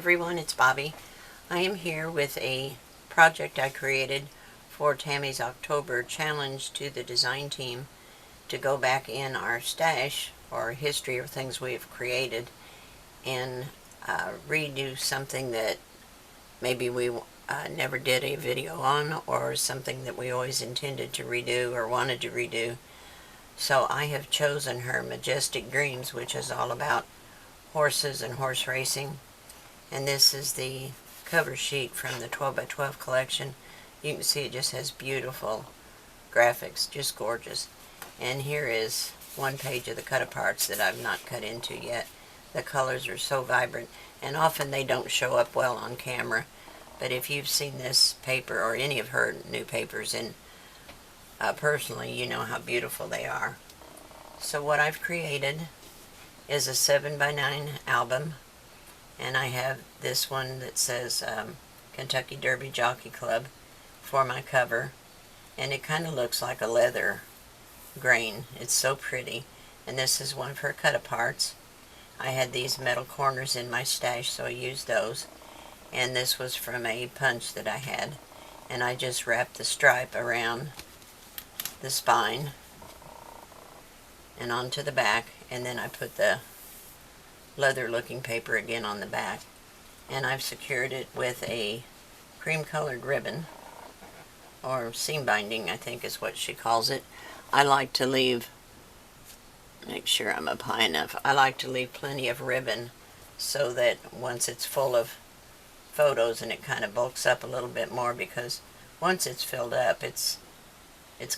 everyone, it's Bobbie. I am here with a project I created for Tammy's October challenge to the design team to go back in our stash or history of things we have created and redo something that maybe we never did a video on, or something that we always intended to redo or wanted to redo. So I have chosen her Majestic Dreams, which is all about horses and horse racing. And this is the cover sheet from the 12 by 12 collection. You can see it just has beautiful graphics, just gorgeous. And here is one page of the cut-aparts that I've not cut into yet. The colors are so vibrant, and often they don't show up well on camera. But if you've seen this paper or any of her new papers in personally, you know how beautiful they are. So what I've created is a 7 by 9 album, and I have this one that says Kentucky Derby Jockey Club for my cover, and it kind of looks like a leather grain. It's so pretty. And this is one of her cut-aparts. I had these metal corners in my stash, so I used those. And this was from a punch that I had, and I just wrapped the stripe around the spine and onto the back, and then I put the leather looking paper again on the back, and I've secured it with a cream colored ribbon, or seam binding I think is what she calls it. I like to leave, make sure I'm up high enough, I like to leave plenty of ribbon so that once it's full of photos, and it kind of bulks up a little bit more, because once it's filled up it's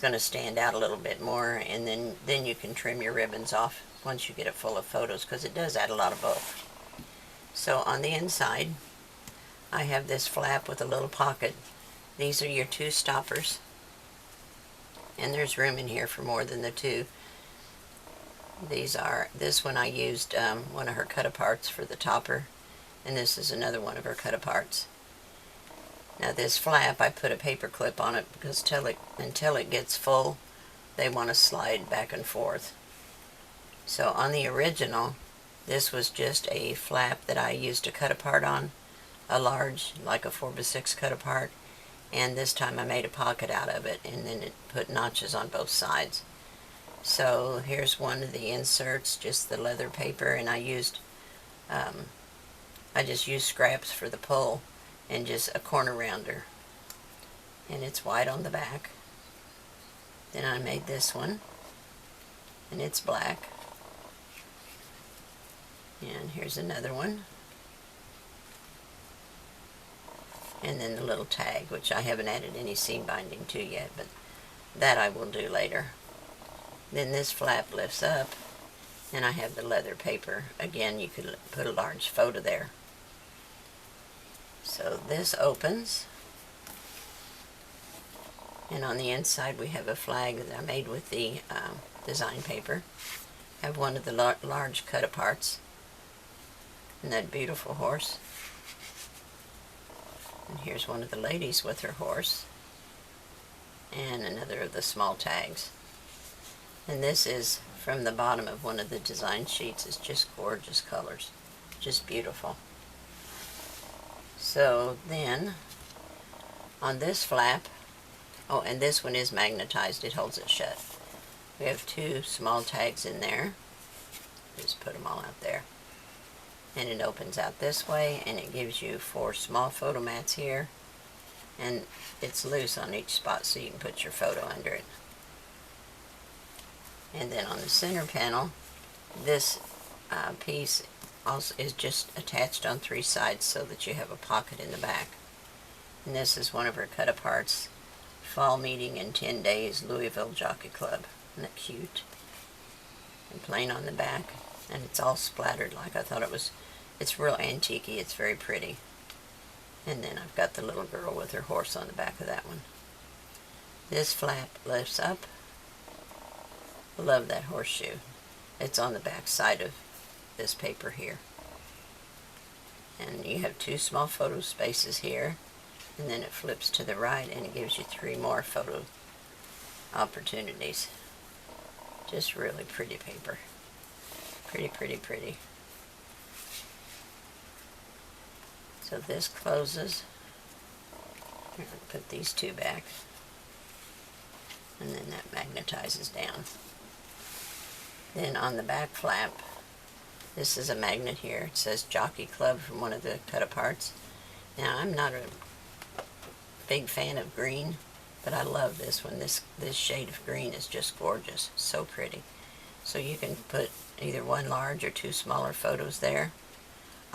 going to stand out a little bit more, and then you can trim your ribbons off once you get it full of photos, because it does add a lot of bulk. So on the inside I have this flap with a little pocket. These are your two stoppers, and there's room in here for more than the two. This one I used one of her cut-aparts for the topper, and this is another one of her cut-aparts. Now this flap, I put a paper clip on it because until it gets full, they want to slide back and forth. So on the original, this was just a flap that I used to cut apart on, a large, like a 4x6 cut apart, and this time I made a pocket out of it, and then it put notches on both sides. So here's one of the inserts, just the leather paper, and I just used scraps for the pull, and just a corner rounder, and it's white on the back. Then I made this one, and it's black. And here's another one, and then the little tag, which I haven't added any seam binding to yet, but that I will do later. Then this flap lifts up, and I have the leather paper. Again, you could put a large photo there. So this opens, and on the inside we have a flag that I made with the design paper. I have one of the large cut-aparts, and that beautiful horse. And here's one of the ladies with her horse, and another of the small tags. And this is from the bottom of one of the design sheets. It's just gorgeous colors, just beautiful. So then, on this flap, oh, and this one is magnetized, it holds it shut. We have two small tags in there. Just put them all out there. And it opens out this way, and it gives you 4 small photo mats here. And it's loose on each spot, so you can put your photo under it. And then on the center panel, this piece also is just attached on 3 sides so that you have a pocket in the back. And this is one of her cut-aparts, Fall Meeting in 10 Days, Louisville Jockey Club. Isn't that cute? And plain on the back, and it's all splattered like I thought it was. It's real antique-y, it's very pretty. And then I've got the little girl with her horse on the back of that one. This flap lifts up. I love that horseshoe. It's on the back side of this paper here. And you have 2 small photo spaces here, and then it flips to the right and it gives you 3 more photo opportunities. Just really pretty paper. Pretty, pretty, pretty. So this closes. Here, put these two back. And then that magnetizes down. Then on the back flap, this is a magnet here. It says Jockey Club from one of the cut-aparts. Now, I'm not a big fan of green, but I love this one. This shade of green is just gorgeous. So pretty. So you can put either one large or two smaller photos there.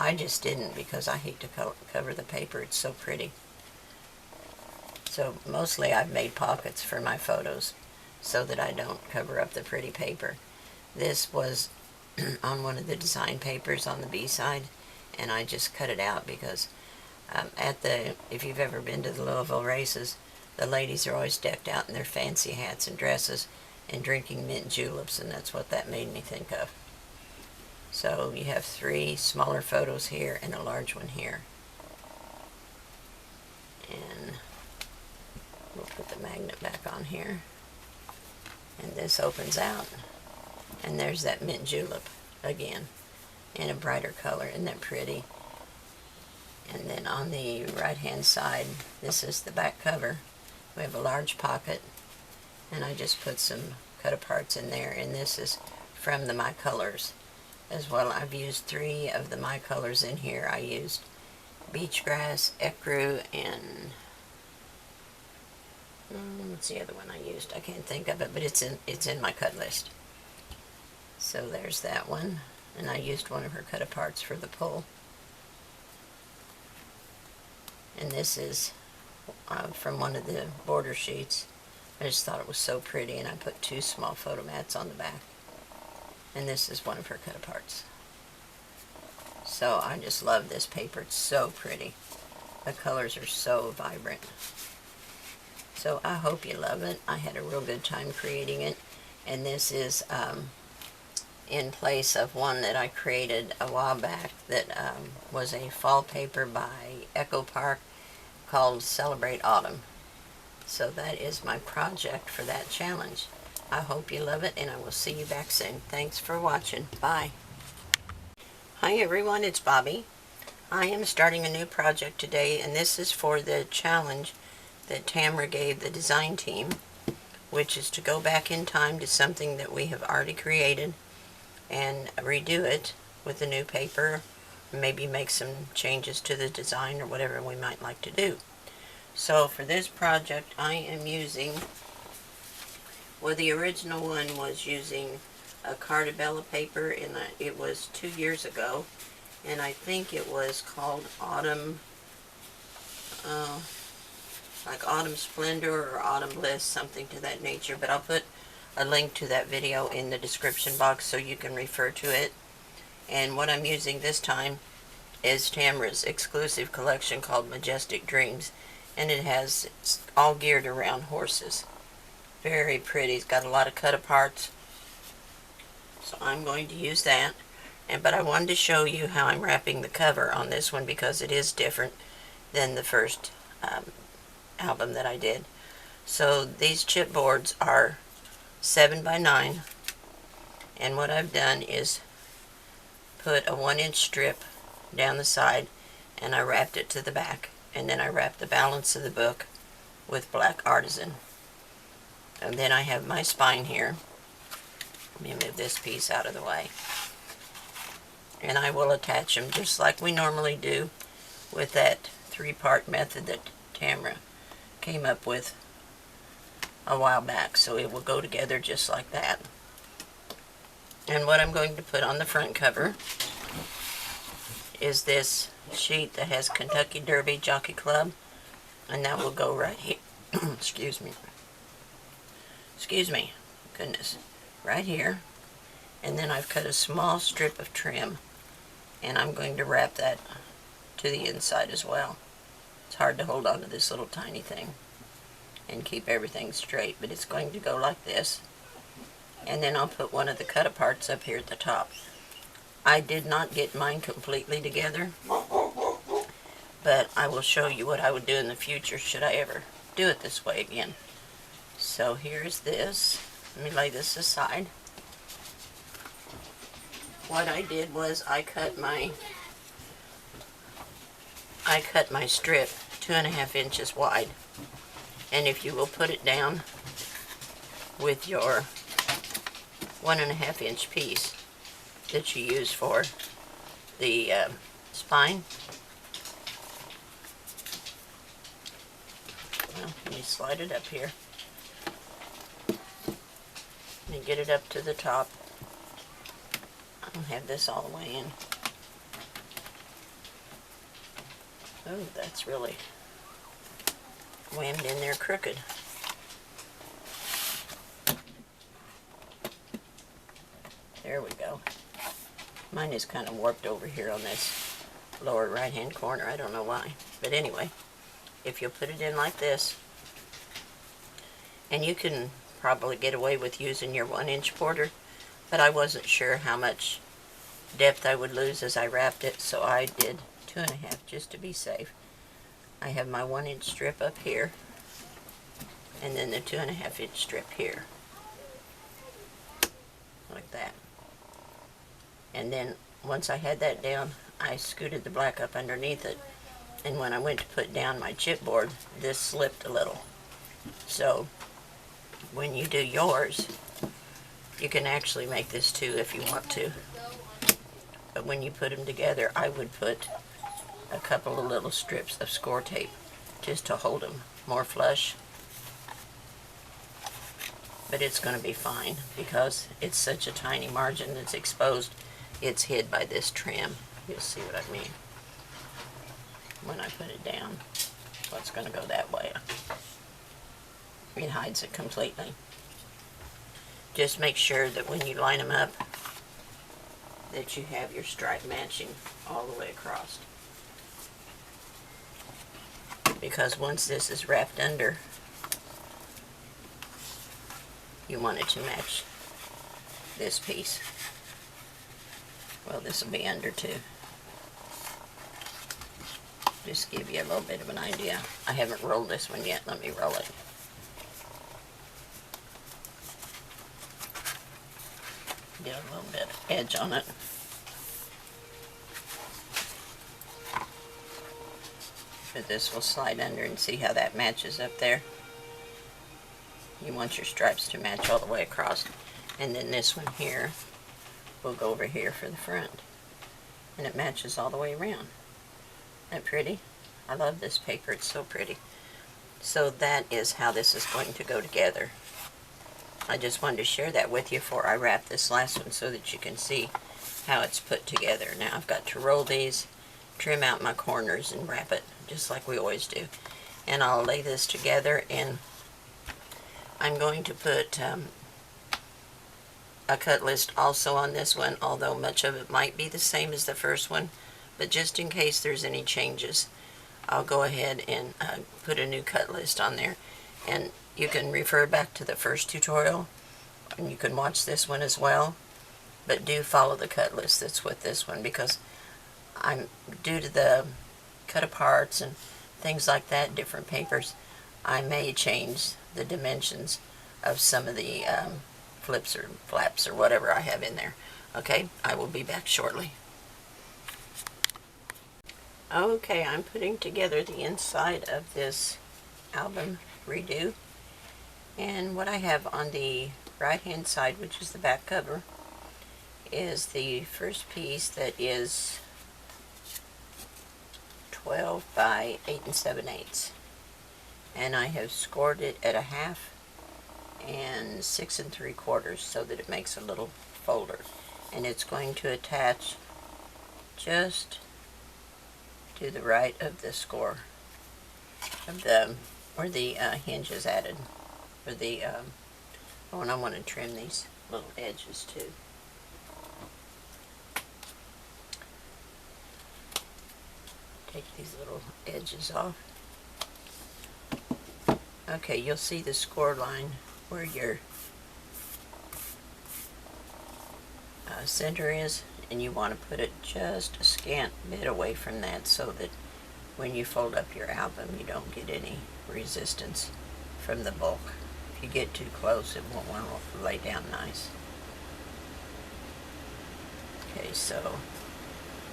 I just didn't because I hate to cover the paper. It's so pretty. So mostly I've made pockets for my photos so that I don't cover up the pretty paper. This was on one of the design papers on the B-side, and I just cut it out because if you've ever been to the Louisville races, the ladies are always decked out in their fancy hats and dresses and drinking mint juleps, and that's what that made me think of. So you have 3 smaller photos here and a large one here. And we'll put the magnet back on here. And this opens out. And there's that mint julep again in a brighter color. Isn't that pretty? And then on the right hand side, this is the back cover. We have a large pocket, and I just put some cut-aparts in there, and this is from the My Colors as well. I've used 3 of the My Colors in here. I used Beach Grass, Ecru, and what's the other one I used? I can't think of it, but it's in my cut list. So there's that one, and I used one of her cut-aparts for the pull. And this is from one of the border sheets. I just thought it was so pretty, and I put 2 small photo mats on the back. And this is one of her cut-aparts. So I just love this paper. It's so pretty. The colors are so vibrant. So I hope you love it. I had a real good time creating it. And this is in place of one that I created a while back that was a fall paper by Echo Park called Celebrate Autumn. So that is my project for that challenge. I hope you love it, and I will see you back soon. Thanks for watching. Bye. Hi everyone, it's Bobbie. I am starting a new project today, and this is for the challenge that Tamra gave the design team, which is to go back in time to something that we have already created and redo it with the new paper, maybe make some changes to the design or whatever we might like to do. So for this project I am using, well, the original one was using a Cardabella paper, and it was 2 years ago, and I think it was called Autumn, like Autumn Splendor or Autumn Bliss, something to that nature, but I'll put a link to that video in the description box so you can refer to it. And what I'm using this time is Tamra's exclusive collection called Majestic Dreams, and it's all geared around horses. Very pretty. It's got a lot of cut-aparts, so I'm going to use that. But I wanted to show you how I'm wrapping the cover on this one because it is different than the first album that I did. So these chipboards are 7 by 9, and what I've done is put a 1-inch strip down the side, and I wrapped it to the back, and then I wrapped the balance of the book with black Artisan. And then I have my spine here. Let me move this piece out of the way. And I will attach them just like we normally do with that 3-part method that Tamra came up with a while back. So it will go together just like that. And what I'm going to put on the front cover is this sheet that has Kentucky Derby Jockey Club, and that will go right here. Excuse me, goodness, right here. And then I've cut a small strip of trim, and I'm going to wrap that to the inside as well. It's hard to hold on to this little tiny thing and keep everything straight, but it's going to go like this. And then I'll put one of the cut-aparts up here at the top. I did not get mine completely together, but I will show you what I would do in the future should I ever do it this way again. So here's this. Let me lay this aside. What I did was I cut I cut my strip 2.5 inches wide, and if you will put it down with your 1.5 inch piece that you use for the spine. Well, let me slide it up here and get it up to the top. I don't have this all the way in. Oh, that's really whammed in there crooked. There we go. Mine is kind of warped over here on this lower right hand corner. I don't know why. But anyway, if you put it in like this, and you can probably get away with using your 1-inch border, but I wasn't sure how much depth I would lose as I wrapped it, so I did 2.5 just to be safe. I have my 1-inch strip up here, and then the 2.5 inch strip here, like that. And then once I had that down, I scooted the black up underneath it, and when I went to put down my chipboard, this slipped a little. So when you do yours, you can actually make this too if you want to. But when you put them together, I would put a couple of little strips of score tape just to hold them more flush. But it's going to be fine because it's such a tiny margin that's exposed. It's hid by this trim. You'll see what I mean when I put it down. So it's going to go that way. It hides it completely. Just make sure that when you line them up that you have your stripe matching all the way across. Because once this is wrapped under, you want it to match this piece. Well, this will be under too. Just give you a little bit of an idea. I haven't rolled this one yet. Let me roll it. Get a little bit of edge on it. But this will slide under, and see how that matches up there. You want your stripes to match all the way across. And then this one here will go over here for the front. And it matches all the way around. Isn't that pretty? I love this paper. It's so pretty. So that is how this is going to go together. I just wanted to share that with you before I wrap this last one so that you can see how it's put together. Now I've got to roll these, trim out my corners, and wrap it just like we always do. And I'll lay this together, and I'm going to put a cut list also on this one, although much of it might be the same as the first one. But just in case there's any changes, I'll go ahead and put a new cut list on there. And you can refer back to the first tutorial, and you can watch this one as well. But do follow the cut list that's with this one, because due to the cut aparts and things like that, different papers, I may change the dimensions of some of the flips or flaps or whatever I have in there. Okay, I will be back shortly. Okay, I'm putting together the inside of this album redo, and what I have on the right hand side, which is the back cover, is the first piece that is 12 by 8 7/8, and I have scored it at 1/2 and 6 3/4 so that it makes a little folder, and it's going to attach just to the right of the score of the where the hinge is added, for the oh, and I want to trim these little edges too. Take these little edges off. Okay, you'll see the score line where your center is, and you want to put it just a scant bit away from that so that when you fold up your album you don't get any resistance from the bulk. If you get too close, it won't want to lay down nice. Okay, so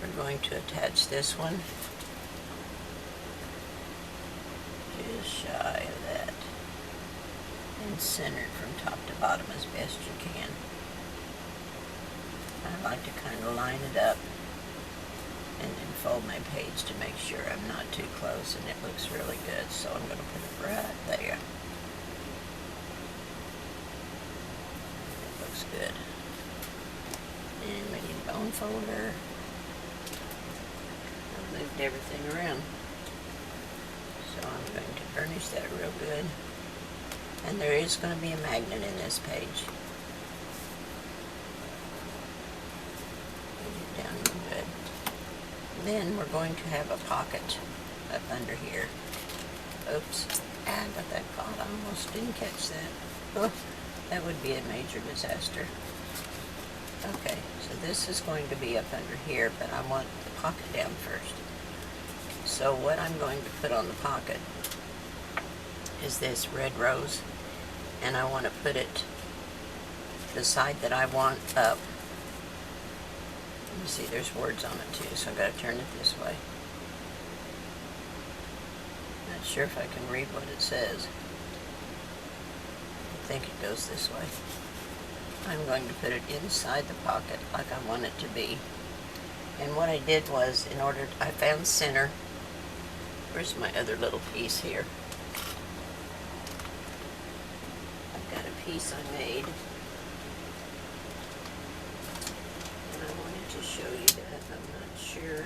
we're going to attach this one just shy of that. And centered from top to bottom as best you can. I like to kind of line it up and then fold my page to make sure I'm not too close, and it looks really good. So I'm going to put it right there. It looks good. And we need a bone folder. I've moved everything around. So I'm going to burnish that real good. And there is going to be a magnet in this page. Put it down real good. Then we're going to have a pocket up under here. Oops, I got that caught. I almost didn't catch that. Oh, that would be a major disaster. Okay, so this is going to be up under here, but I want the pocket down first. So what I'm going to put on the pocket is this red rose, and I want to put it the side that I want up. You see there's words on it too, so I've got to turn it this way. Not sure if I can read what it says. I think it goes this way. I'm going to put it inside the pocket like I want it to be. And what I did was, I found center. Where's my other little piece here? I've got a piece I made. And I wanted to show you that. I'm not sure.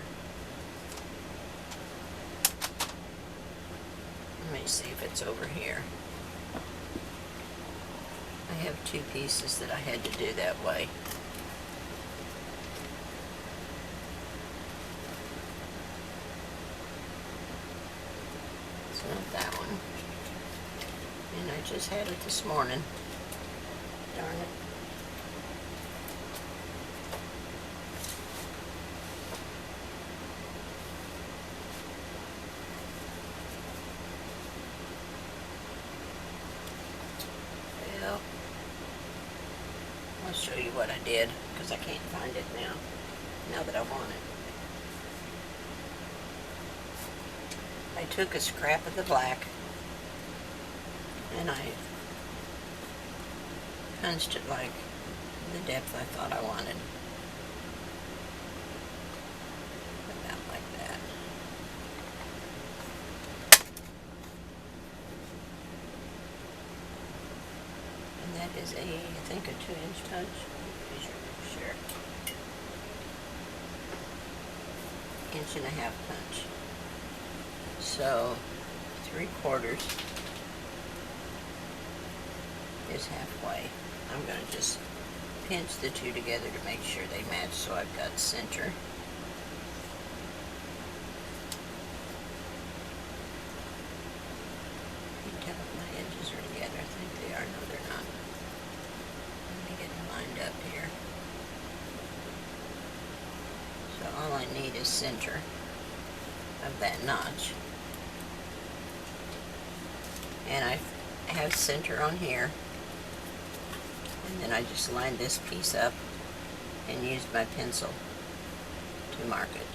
Let me see if it's over here. I have two pieces that I had to do that way. It's not that one. And I just had it this morning. Darn it. Well, I'll show you what I did, because I can't find it now that I want it. I took a scrap of the black and I punched it like the depth I thought I wanted. About like that. And that is I think a 2-inch punch. Sure. 1.5-inch punch. So 3/4 is halfway. I'm going to just pinch the two together to make sure they match, so I've got center. You can tell if my edges are together. I think they are. No, they're not. Let me get them lined up here. So all I need is center of that notch. And I have center on here, and then I just lined this piece up and used my pencil to mark it.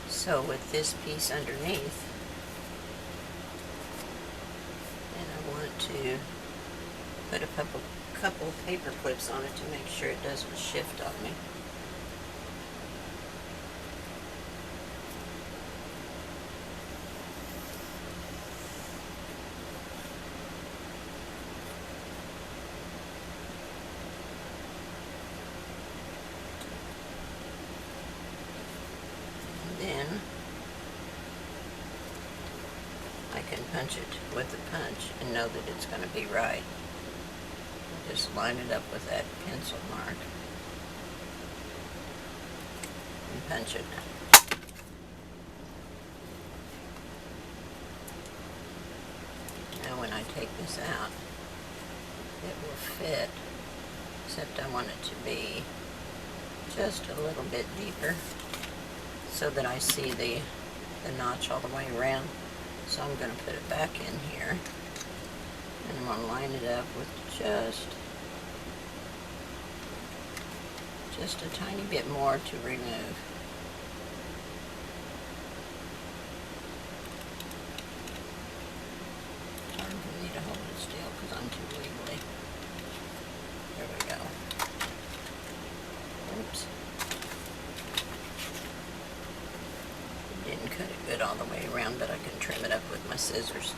So with this piece underneath, and I want to put a couple paper clips on it to make sure it doesn't shift on me. I can punch it with the punch and know that it's going to be right. Just line it up with that pencil mark and punch it. Now when I take this out, it will fit, except I want it to be just a little bit deeper so that I see the notch all the way around. So I'm going to put it back in here, and I'm going to line it up with just a tiny bit more to remove. I need to hold it still because I'm too wiggly. There we go. Oops. Didn't cut it good all the way around, but I can trim it up with my scissors.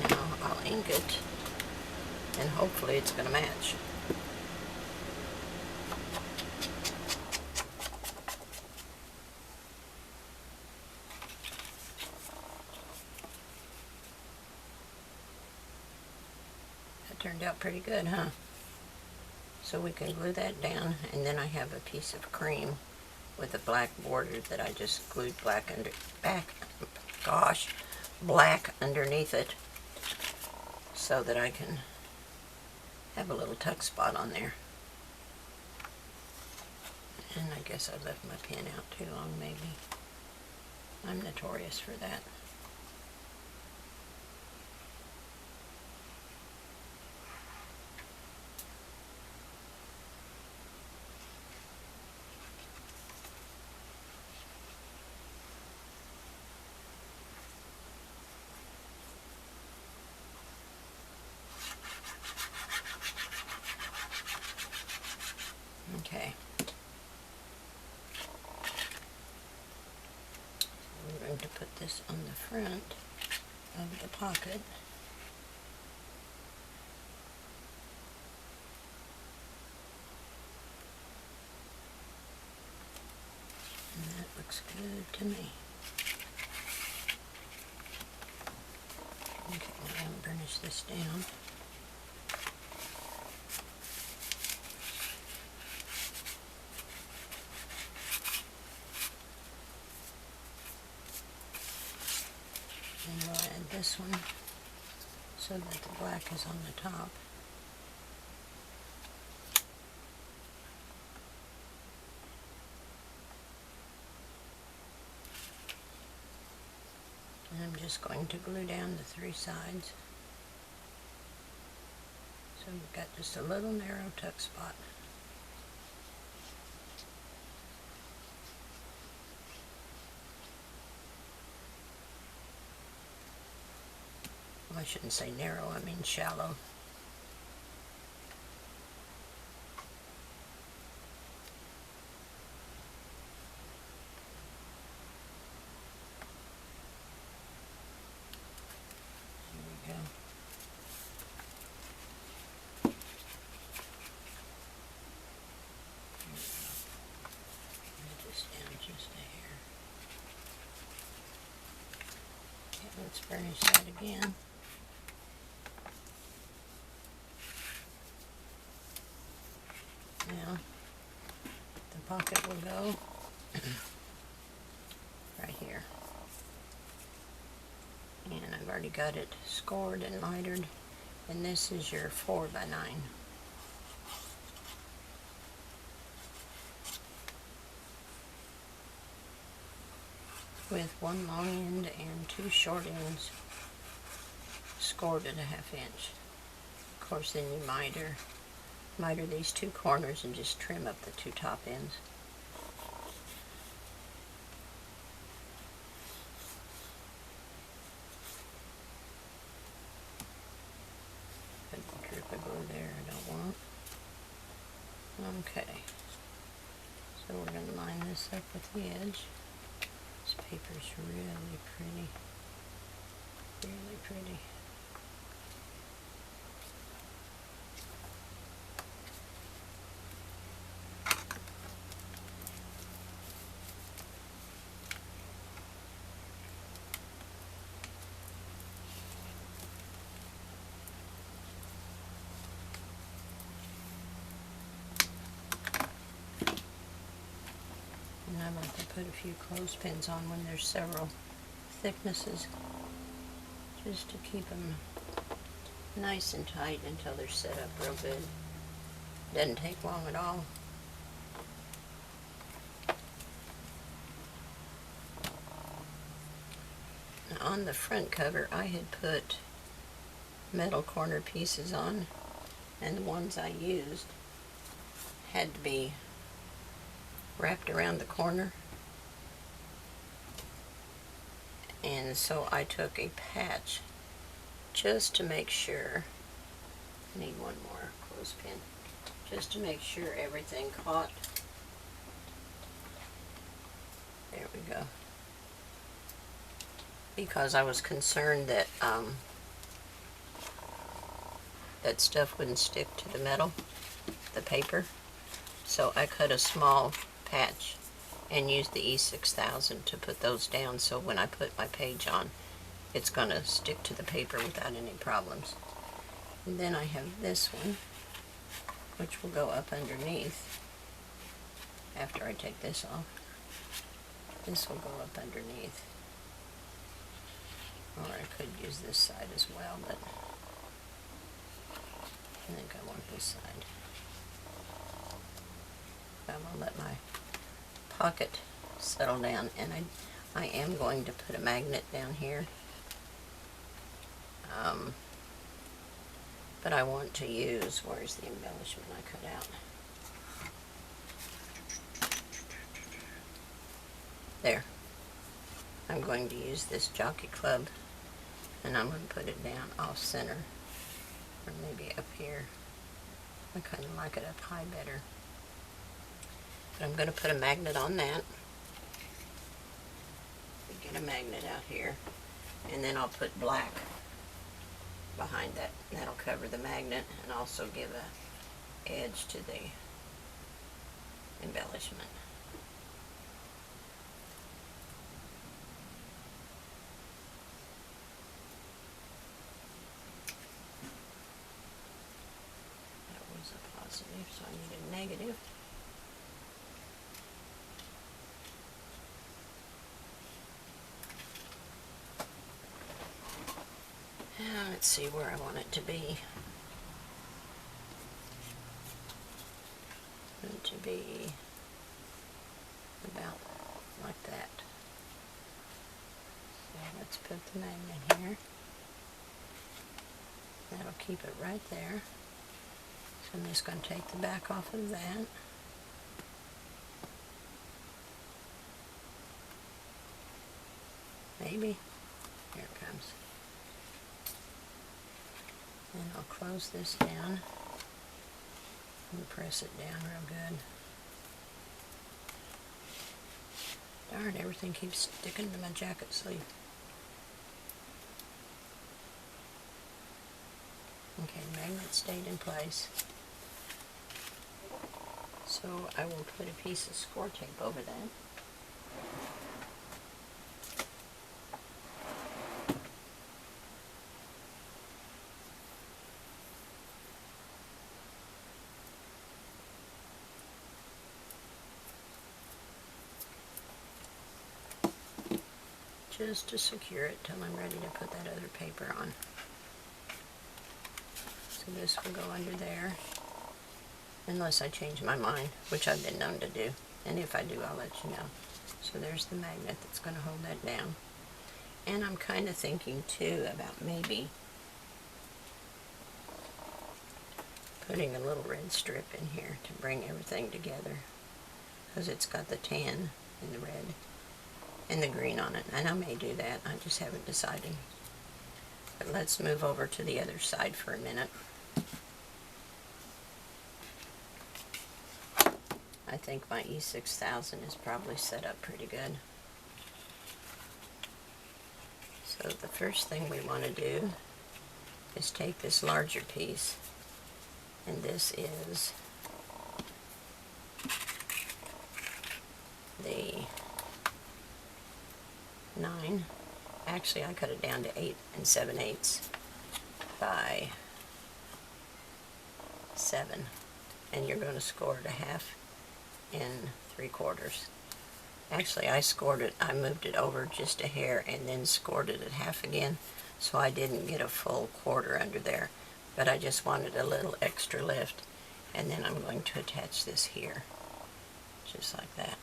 Now I'll ink it, and hopefully it's going to match. Turned out pretty good, huh? So we can glue that down, and then I have a piece of cream with a black border that I just glued black underneath it so that I can have a little tuck spot on there. And I guess I left my pen out too long, maybe. I'm notorious for that. Okay. We're going to put this on the front of the pocket. And that looks good to me. Okay, now I'll burnish this down. And we'll add this one so that the black is on the top. And I'm just going to glue down the three sides. So we've got just a little narrow tuck spot. Well, I shouldn't say narrow, I mean shallow. There we go. Put this down just a hair. Okay, let's burnish that again. Now, the pocket will go right here. And I've already got it scored and mitered. And this is your 4x9. With one long end and two short ends scored at a 1/2 inch. Of course, then you miter these two corners and just trim up the two top ends. Put a drip of glue there I don't want. Okay, so we're going to line this up with the edge. This paper's really pretty. Really pretty. And I like to put a few clothespins on when there's several thicknesses, just to keep them nice and tight until they're set up real good. Doesn't take long at all. Now on the front cover I had put metal corner pieces on, and the ones I used had to be wrapped around the corner, and so I took a patch just to make sure. I need one more clothespin just to make sure everything caught. There we go. Because I was concerned that that stuff wouldn't stick to the metal, the paper. So I cut a small patch and used the E6000 to put those down, so when I put my page on, it's going to stick to the paper without any problems. And then I have this one, which will go up underneath after I take this off. This will go up underneath. Or I could use this side as well, but I think I want this side. I'm going to let my pocket settle down, and I am going to put a magnet down here. But I want to use, where's the embellishment I cut out? There. I'm going to use this Jockey Club, and I'm going to put it down off center, or maybe up here. I kind of like it up high better. But I'm going to put a magnet on that. Get a magnet out here, and then I'll put black behind that. That'll cover the magnet and also give a edge to the embellishment. That was a positive, so I need a negative. Now let's see where I want it to be. I want it to be about like that. So let's put the magnet here. That'll keep it right there. So I'm just going to take the back off of that. Maybe. Here it comes. And I'll close this down and press it down real good. Darn, everything keeps sticking to my jacket sleeve. Okay, the magnet stayed in place. So I will put a piece of score tape over that. Just to secure it till I'm ready to put that other paper on. So this will go under there, unless I change my mind, which I've been known to do, and if I do, I'll let you know. So there's the magnet that's going to hold that down. And I'm kind of thinking too about maybe putting a little red strip in here to bring everything together, because it's got the tan and the red and the green on it, and I may do that. I just haven't decided. But let's move over to the other side for a minute. I think my E6000 is probably set up pretty good. So the first thing we want to do is take this larger piece, and this is the 9. Actually, I cut it down to 8 7/8 by 7, and you're going to score it a 1/2 and 3/4. Actually, I scored it. I moved it over just a hair and then scored it at 1/2 again, so I didn't get a full 1/4 under there. But I just wanted a little extra lift, and then I'm going to attach this here, just like that.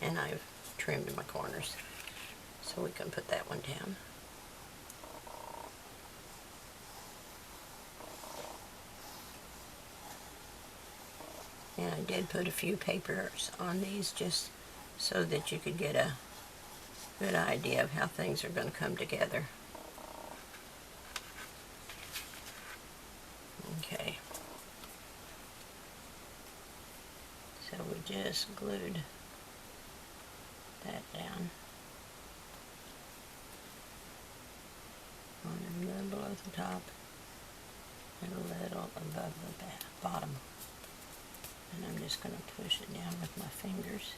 And I've trimmed my corners, so we can put that one down. And I did put a few papers on these just so that you could get a good idea of how things are going to come together. Okay. So we just glued that down. A little below the top and a little above the bottom. And I'm just going to push it down with my fingers.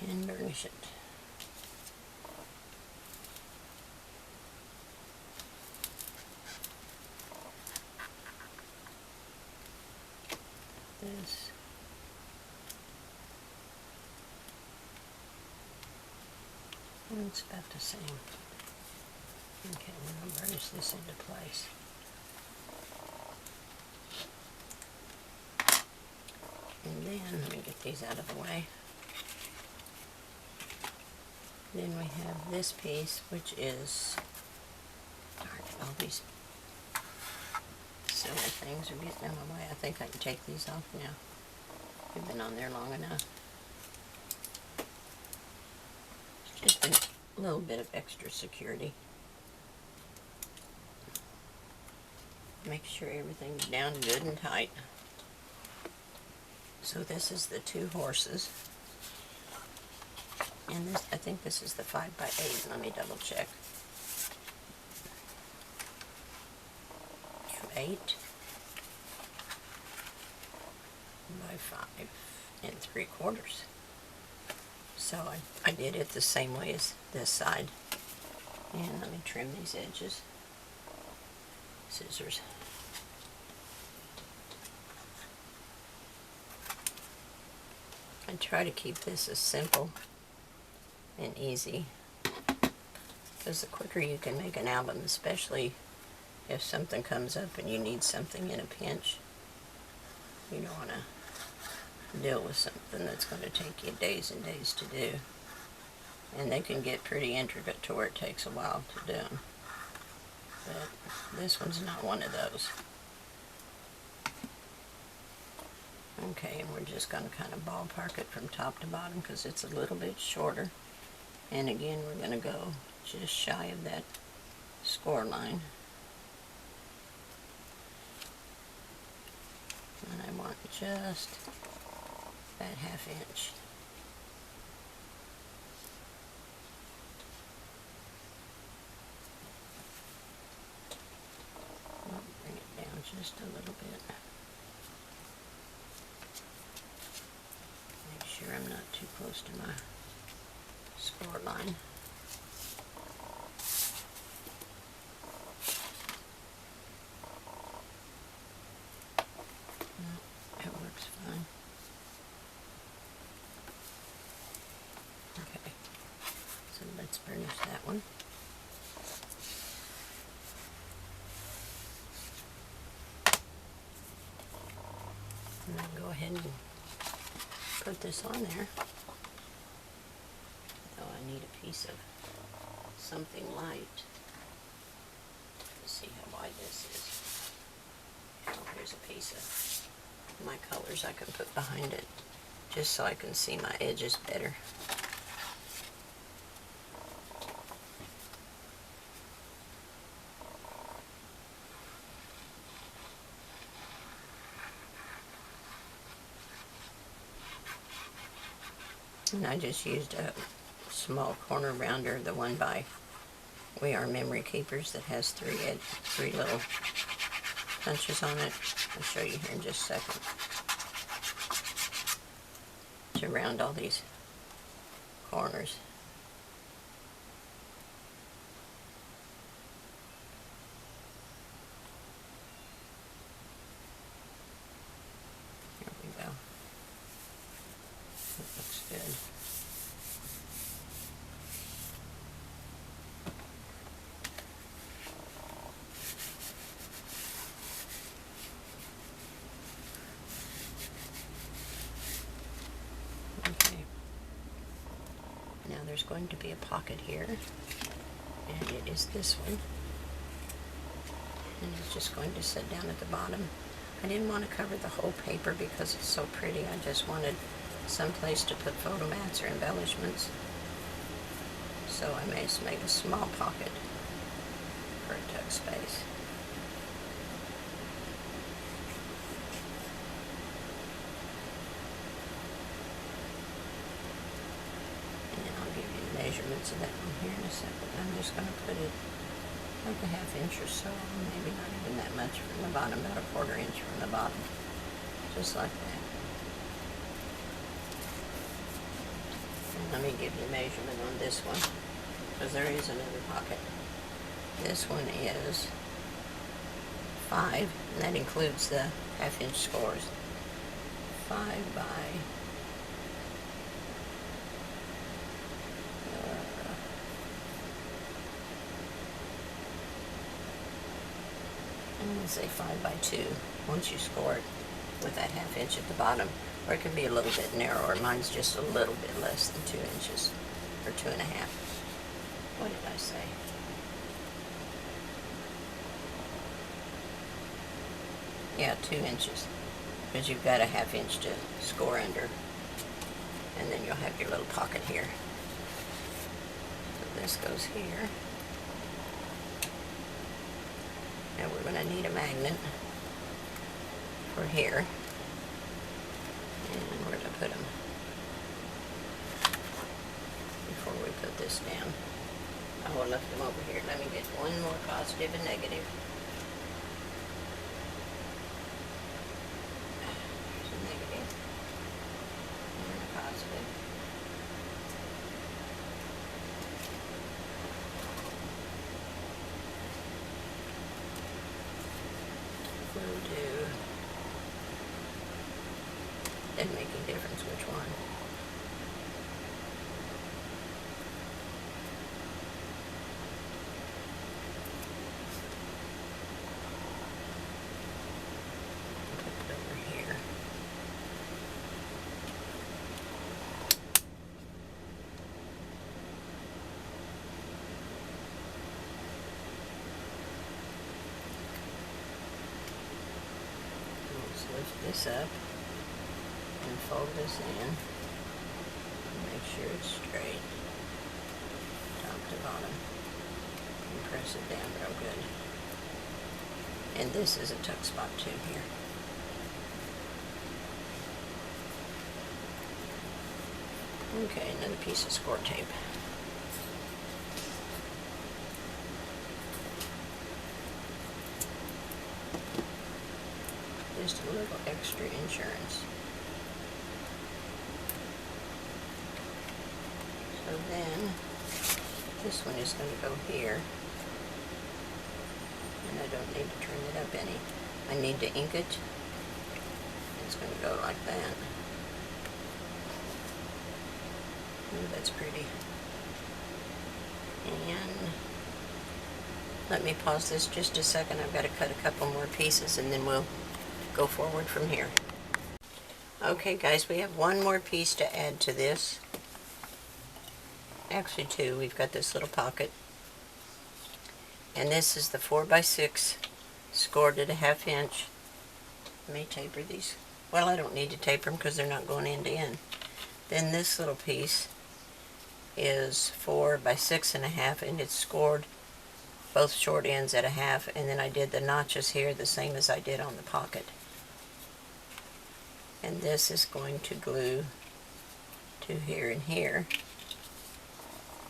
And burnish it. This. It's about the same. Okay, we're going to burnish this into place. And then, let me get these out of the way. Then we have this piece, which is, darn it, all these silly things are getting in my way. I think I can take these off now. They've been on there long enough. It's just a little bit of extra security. Make sure everything's down good and tight. So this is the 2 horses. And this, I think this is the 5x8. Let me double check. 8 by 5 3/4. So I did it the same way as this side. And let me trim these edges. Scissors. I try to keep this as simple and easy, because the quicker you can make an album, especially if something comes up and you need something in a pinch, you don't want to deal with something that's going to take you days and days to do. And they can get pretty intricate to where it takes a while to do them. But this one's not one of those. Okay, and we're just going to kind of ballpark it from top to bottom because it's a little bit shorter. And again, we're going to go just shy of that score line. And I want just that 1/2 inch. I'll bring it down just a little bit. Make sure I'm not too close to my score line. That works fine. Okay, so let's burnish that one. And then go ahead and put this on there. Oh, I need a piece of something light. Let's see how wide this is. Oh, here's a piece of my colors I can put behind it, just so I can see my edges better. And I just used a small corner rounder, the one by We Are Memory Keepers, that has three little punches on it. I'll show you here in just a second. To round all these corners. There we go. That looks good. Now there's going to be a pocket here, and it is this one. And it's just going to sit down at the bottom. I didn't want to cover the whole paper because it's so pretty. I just wanted some place to put photo mats or embellishments. So I just made a small pocket for a tuck space. And I'll give you the measurements of that one here in a second. I'm just going to put it like a ½ inch or so, maybe not even that much from the bottom, about a ¼ inch from the bottom, just like that. And let me give you a measurement on this one, because there is another pocket. This one is 5, and that includes the ½ inch scores. 5 by I'm going to say 5 by 2 once you score it with that ½ inch at the bottom, or it can be a little bit narrower. Mine's just a little bit less than 2 inches, or 2.5. What did I say? Yeah, 2 inches, because you've got a ½ inch to score under, and then you'll have your little pocket here. So this goes here. Now we're going to need a magnet for here, and where to put them before we put this down. I will lift them over here. Let me get one more positive and negative. There's a negative and a positive. We'll do, doesn't make any difference which one. Put it over here. Lift this up and fold this in and make sure it's straight top to bottom and press it down real good. And this is a tuck spot too here. Okay, another piece of score tape. Just a little extra insurance. So then, this one is going to go here, and I don't need to turn it up any. I need to ink it. It's going to go like that. Ooh, that's pretty. And let me pause this just a second. I've got to cut a couple more pieces, and then we'll go forward from here. Okay guys, we have one more piece to add to this. Actually 2. We've got this little pocket, and this is the 4 by 6 scored at a ½ inch. Let me taper these. Well, I don't need to taper them because they're not going end to end. Then this little piece is 4 by 6.5, and it's scored both short ends at a ½ and then I did the notches here the same as I did on the pocket. And this is going to glue to here and here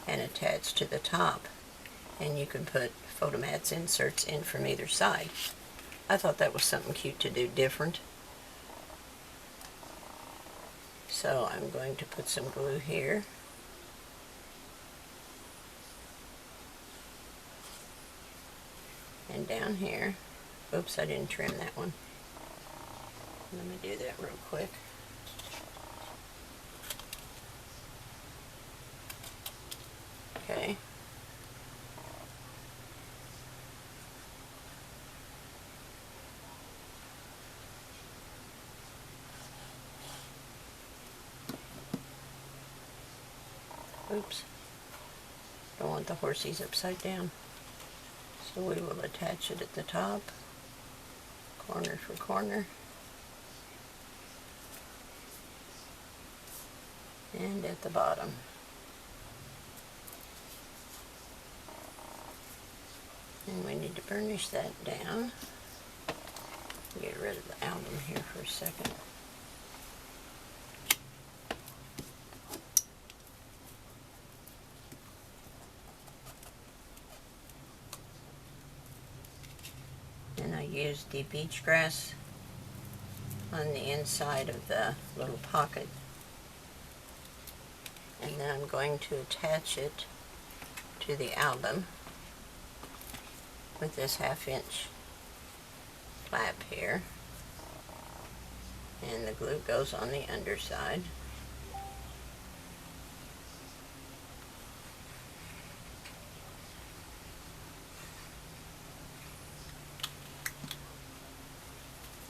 and attach to the top, and you can put photomats inserts in from either side. I thought that was something cute to do different, so I'm going to put some glue here. And down here. Oops, I didn't trim that one. Let me do that real quick. Okay. Oops. Don't want the horsies upside down. So we will attach it at the top, corner for corner, and at the bottom. And we need to burnish that down. Get rid of the album here for a second. And I used the beach grass on the inside of the little pocket. And then I'm going to attach it to the album with this 1/2 inch flap here. And the glue goes on the underside.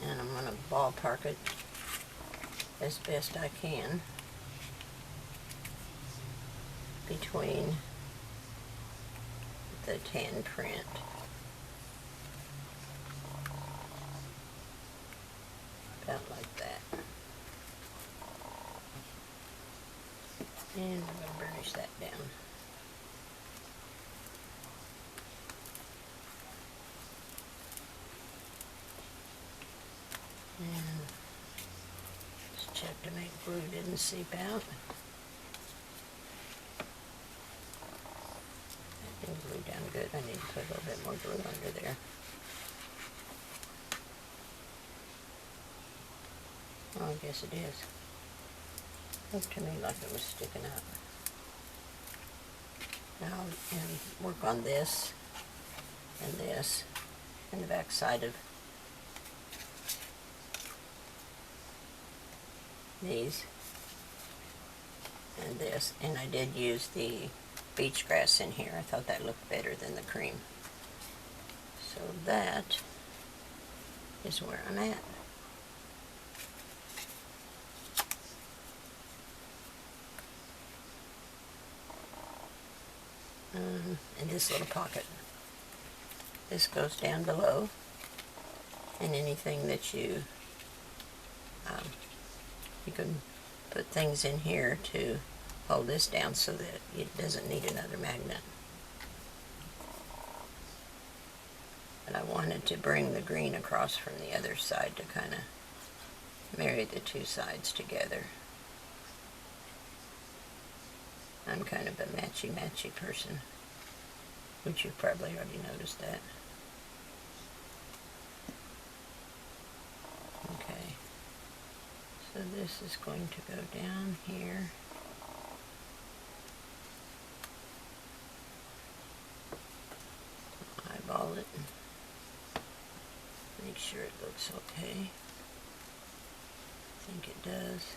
And I'm going to ballpark it as best I can between the tan print. About like that. And I'm going to burnish that down. And just check to make glue didn't seep out. That didn't glue down good. I need to put a little bit more glue under there. Oh, I guess it is. Looked to me like it was sticking up. Now, and work on this and this and the back side of these and this. And I did use the beach grass in here. I thought that looked better than the cream. So that is where I'm at. And this little pocket. This goes down below, and anything that you can put things in here to hold this down so that it doesn't need another magnet. But I wanted to bring the green across from the other side to kind of marry the two sides together. I'm kind of a matchy-matchy person, which you've probably already noticed that. Okay, so this is going to go down here. Eyeball it. Make sure it looks okay. I think it does.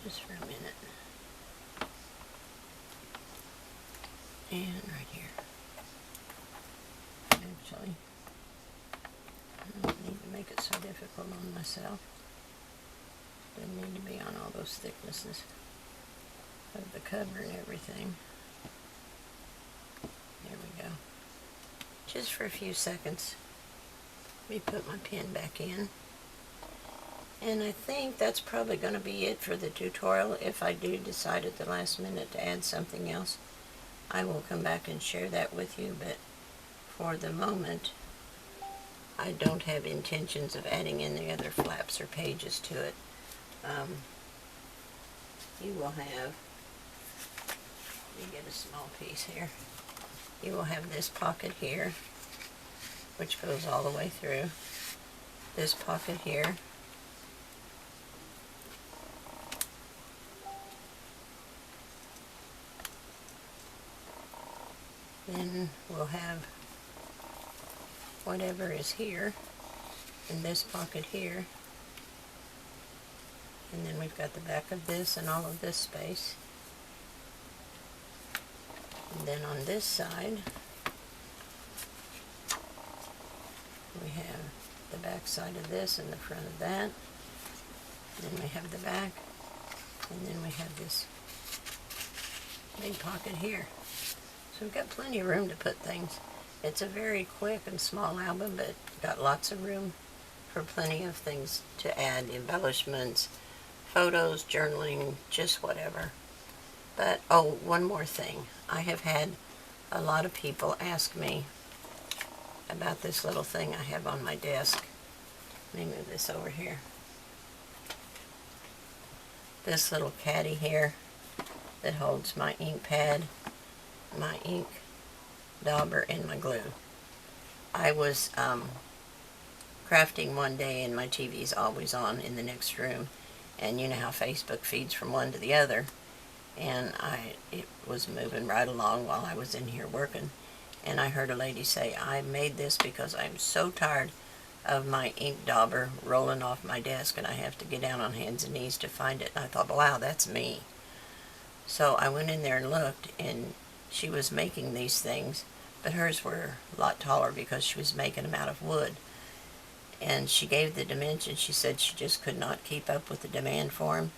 Just for a minute. And right here. Actually, I don't need to make it so difficult on myself. Doesn't need to be on all those thicknesses of the cover and everything. There we go. Just for a few seconds. Let me put my pen back in. And I think that's probably going to be it for the tutorial. If I do decide at the last minute to add something else, I will come back and share that with you. But for the moment, I don't have intentions of adding any other flaps or pages to it. You will have, let me get a small piece here. You will have this pocket here, which goes all the way through. This pocket here. Then we'll have whatever is here in this pocket here, And then we've got the back of this and all of this space. And then on this side, we have the back side of this and the front of that. And then we have the back. And then we have this big pocket here. So we've got plenty of room to put things. It's a very quick and small album, but got lots of room for plenty of things to add, embellishments, photos, journaling, just whatever. But, oh, one more thing. I have had a lot of people ask me about this little thing I have on my desk. Let me move this over here. This little caddy here that holds my ink pad, my ink dauber, and my glue. I was crafting one day and my TV's always on in the next room, and you know how Facebook feeds from one to the other, and it was moving right along while I was in here working, and I heard a lady say, I made this because I'm so tired of my ink dauber rolling off my desk and I have to get down on hands and knees to find it. And I thought, wow, that's me. So I went in there and looked, and she was making these things, but hers were a lot taller because she was making them out of wood. And she gave the dimensions. She said she just could not keep up with the demand for them.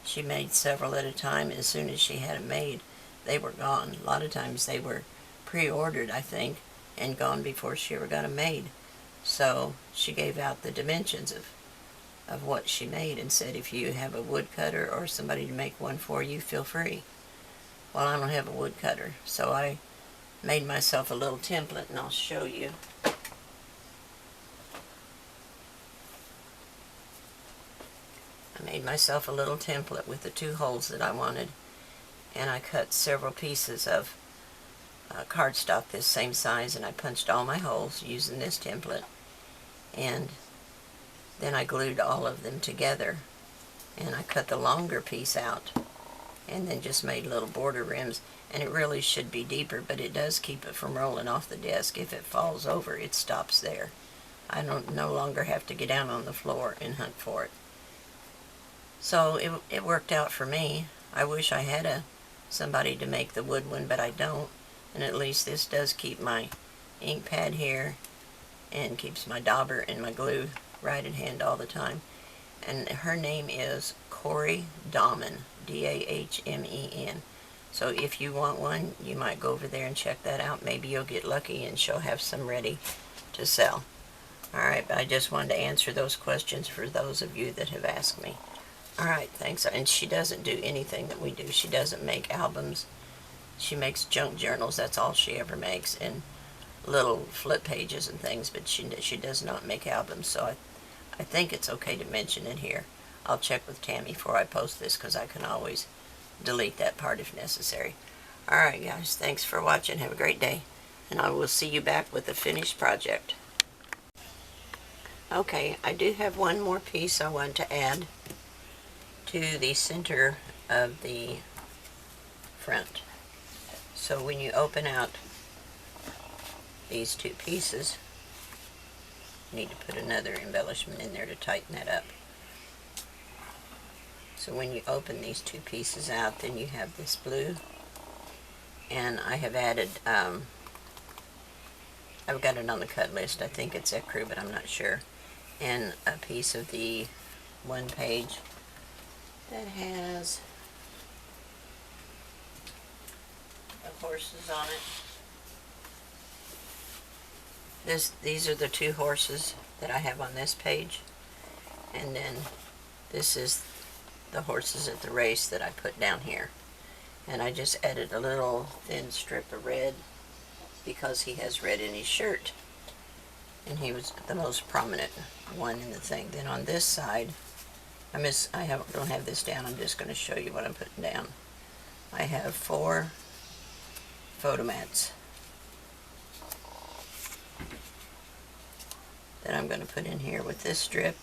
She made several at a time. As soon as she had them made, they were gone. A lot of times they were pre-ordered, I think, and gone before she ever got them made. So she gave out the dimensions of what she made and said, if you have a woodcutter or somebody to make one for you, feel free. Well, I don't have a woodcutter, so I made myself a little template, and I'll show you. I made myself a little template with the 2 holes that I wanted, and I cut several pieces of cardstock this same size, and I punched all my holes using this template, and then I glued all of them together, and I cut the longer piece out and then just made little border rims, and it really should be deeper, but it does keep it from rolling off the desk. If it falls over, it stops there. I no longer have to get down on the floor and hunt for it. So it worked out for me. I wish I had somebody to make the wood one, but I don't. And at least this does keep my ink pad here and keeps my dauber and my glue right in hand all the time. And her name is Corey Dahman, D-A-H-M-E-N. So if you want one, you might go over there and check that out. Maybe you'll get lucky and she'll have some ready to sell. Alright, but I just wanted to answer those questions for those of you that have asked me. Alright, thanks. And she doesn't do anything that we do. She doesn't make albums. She makes junk journals. That's all she ever makes, and little flip pages and things, but she does not make albums. So I think it's okay to mention it here. I'll check with Tammy before I post this, because I can always delete that part if necessary. Alright guys, thanks for watching. Have a great day, and I will see you back with the finished project. Okay, I do have one more piece I want to add to the center of the front. So when you open out these 2 pieces, you need to put another embellishment in there to tighten that up. So when you open these 2 pieces out, then you have this blue, and I have added, I've got it on the cut list, I think it's Ecru, but I'm not sure, and a piece of the 1 page that has the horses on it. These are the 2 horses that I have on this page, and then this is the horses at the race that I put down here. And I just added a little thin strip of red because he has red in his shirt, and he was the most prominent one in the thing. Then on this side, don't have this down. I'm just going to show you what I'm putting down. I have 4 photo mats that I'm going to put in here with this strip.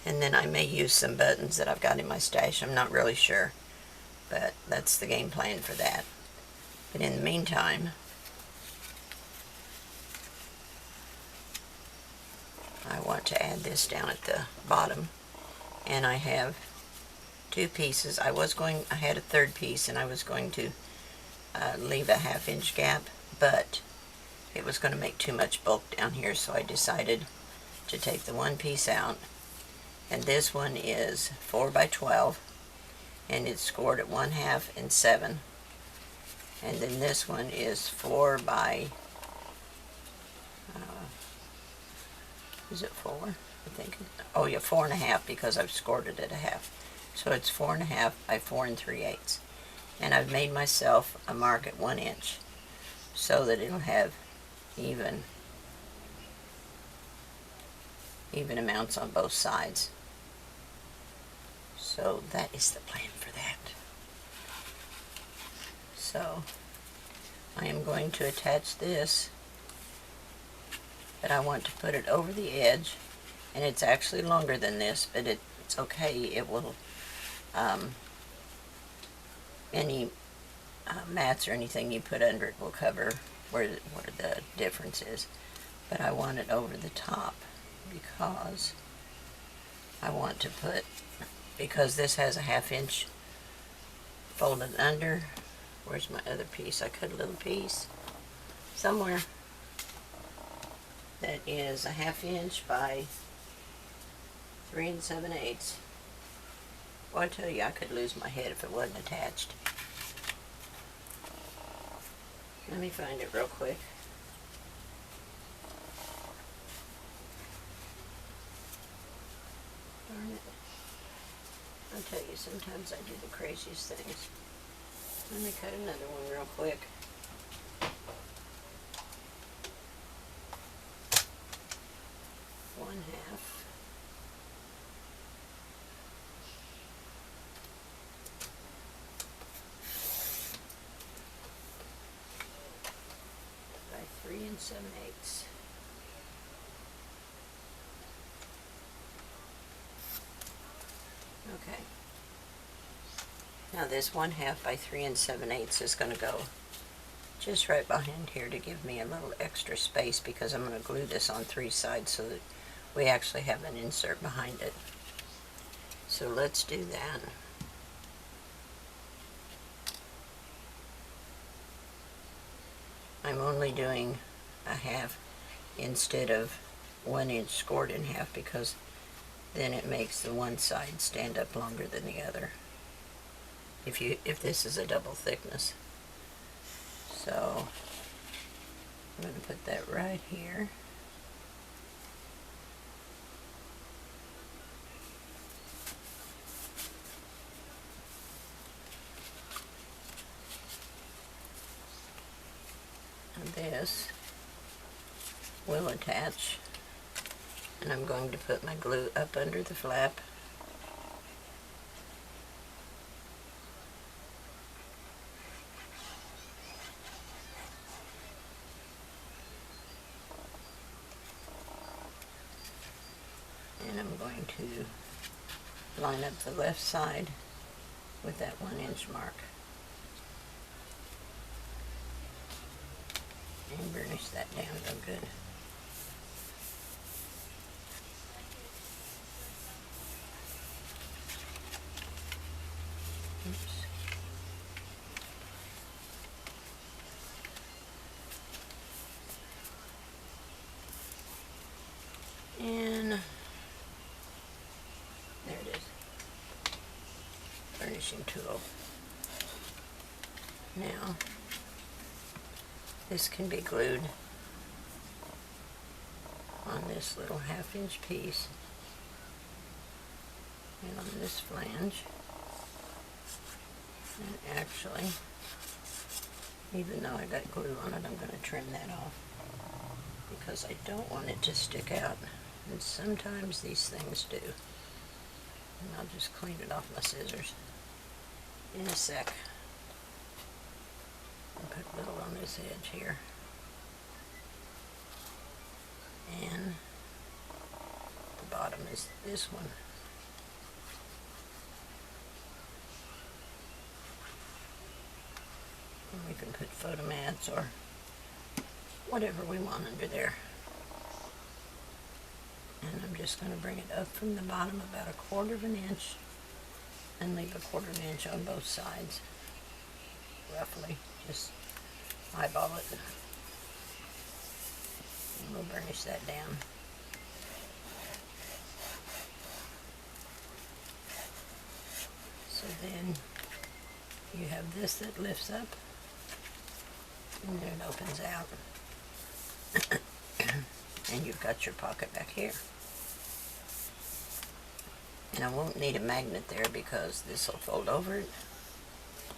And then I may use some buttons that I've got in my stash. I'm not really sure, but that's the game plan for that. But in the meantime, I want to add this down at the bottom. and I have two pieces. I had a third piece, and I was going to leave a 1/2 inch gap, but it was going to make too much bulk down here, so I decided to take the one piece out. And this one is 4 by 12, and it's scored at 1/2 and 7. And then this one is 4 by, is it 4? I think, oh yeah, 4.5, because I've scored it at 1/2. So it's 4.5 by 4 3/8. And I've made myself a mark at 1 inch so that it'll have even amounts on both sides. So that is the plan for that. So I am going to attach this, but I want to put it over the edge, and it's actually longer than this, but it's okay. It will, any mats or anything you put under it will cover where the difference is. But I want it over the top because I want to put, because this has a 1/2 inch folded under. Where's my other piece? I cut a little piece somewhere that is a 1/2 inch by 3 7/8. Well, I tell you, I could lose my head if it wasn't attached. Let me find it real quick. Darn it. I'll tell you, sometimes I do the craziest things. Let me cut another one real quick. One half. By 3 7/8. Okay. Now this 1/2 by 3 7/8 is going to go just right behind here to give me a little extra space, because I'm going to glue this on 3 sides so that we actually have an insert behind it. So let's do that. I'm only doing a 1/2 instead of 1 inch scored in half, because then it makes the one side stand up longer than the other if this is a double thickness. So I'm going to put that right here. And this will attach, and I'm going to put my glue up under the flap. And I'm going to line up the left side with that 1 inch mark and burnish that down real good. Oops. And there it is. Burnishing tool. Now, this can be glued on this little 1/2 inch piece and on this flange. And actually, even though I got glue on it, I'm going to trim that off because I don't want it to stick out. And sometimes these things do. And I'll just clean it off my scissors in a sec. I'll put a little on this edge here. And the bottom is this one. And we can put photo mats or whatever we want under there. And I'm just just going to bring it up from the bottom about 1/4 of an inch and leave 1/4 of an inch on both sides, roughly. Just eyeball it. And we'll burnish that down. So then you have this that lifts up, and then it opens out. And you've got your pocket back here. And I won't need a magnet there because this will fold over it,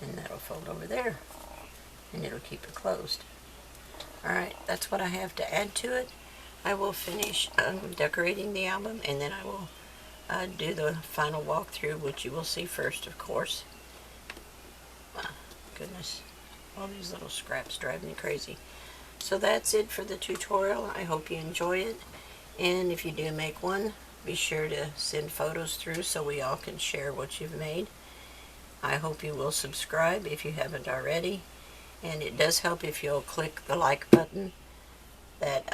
and that'll fold over there, and it'll keep it closed. Alright, that's what I have to add to it. I will finish decorating the album, and then I will do the final walkthrough, which you will see first, of course. Goodness, all these little scraps drive me crazy. So that's it for the tutorial. I hope you enjoy it, and if you do make one, be sure to send photos through so we all can share what you've made. I hope you will subscribe if you haven't already, and it does help if you'll click the like button. That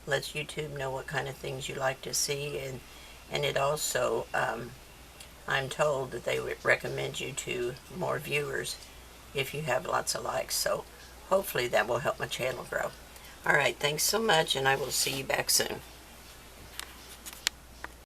lets YouTube know what kind of things you like to see, and it also, I'm told that they would recommend you to more viewers if you have lots of likes, so hopefully that will help my channel grow. Alright, thanks so much, and I will see you back soon.